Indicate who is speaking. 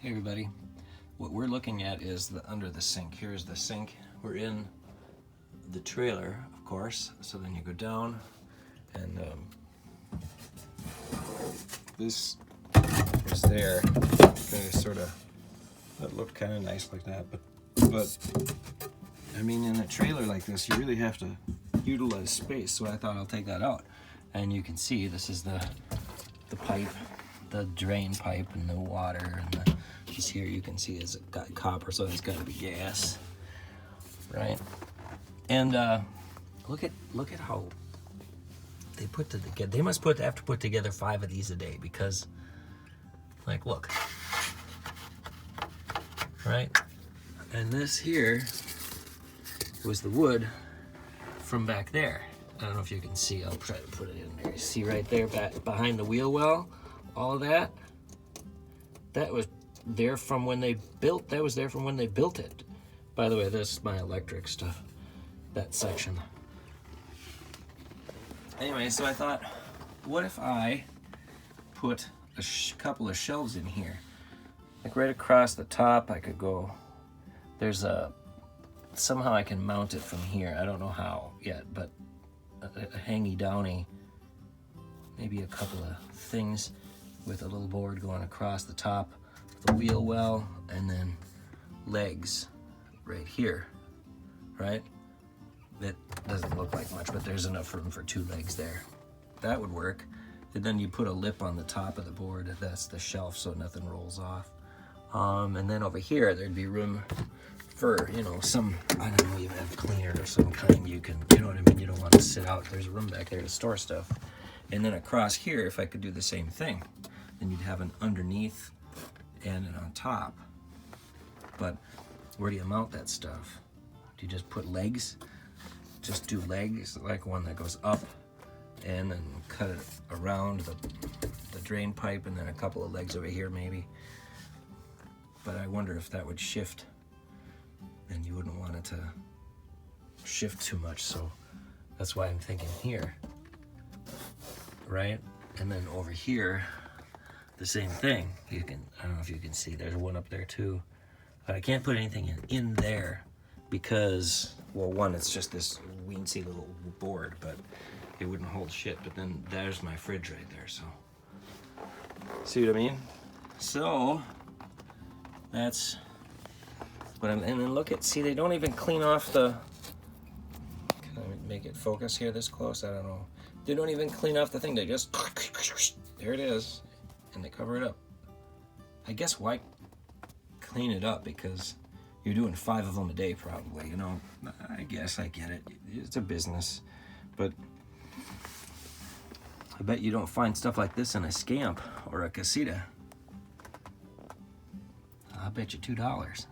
Speaker 1: Hey everybody, what we're looking at is under the sink. Here's the sink. We're in the trailer, of course, so then you go down and this is there. Okay, sort of, that looked kind of nice like that, but I mean, in a trailer like this you really have to utilize space, so I thought I'll take that out. And you can see this is the pipe, the drain pipe, and the water, and this here you can see is got copper, so it's got to be gas, right? And look at how they put it together. They must have to put together 5 of these a day, because, like, look, right? And this here was the wood from back there. I don't know if you can see. I'll try to put it in there. You see right there, back behind the wheel well, all of that. That was there from when they built. That was there from when they built it. By the way, this is my electric stuff. That section. Anyway, so I thought, what if I put a couple of shelves in here, like right across the top? I could go. There's a somehow I can mount it from here. I don't know how yet, but a hangy downy, maybe a couple of things with a little board going across the top, the wheel well, and then legs right here, right? That doesn't look like much, but there's enough room for 2 legs there. That would work. And then you put a lip on the top of the board. That's the shelf, so nothing rolls off. And then over here, there'd be room for, you know, some, I don't know, you have a cleaner of some kind. You can, you know what I mean? You don't want to sit out. There's room back there to store stuff. And then across here, if I could do the same thing, then you'd have an underneath and an on top. But where do you mount that stuff? Do you just put legs? Just do legs, like one that goes up and then cut it around the drain pipe, and then a couple of legs over here maybe. But I wonder if that would shift, and you wouldn't want it to shift too much, so that's why I'm thinking here, right? And then over here, the same thing. You can, I don't know if you can see, there's one up there too, but I can't put anything in there because, well, one, it's just this weensy little board, but it wouldn't hold shit. But then there's my fridge right there, so see what I mean? So that's what I'm, and then look at, see, they don't even clean off the, can I make it focus here this close? I don't know. They don't even clean off the thing. They just, there it is, and they cover it up. I guess why clean it up? Because you're doing 5 of them a day probably, you know. I guess I get it. It's a business. But I bet you don't find stuff like this in a Scamp or a Casita. I'll bet you $2.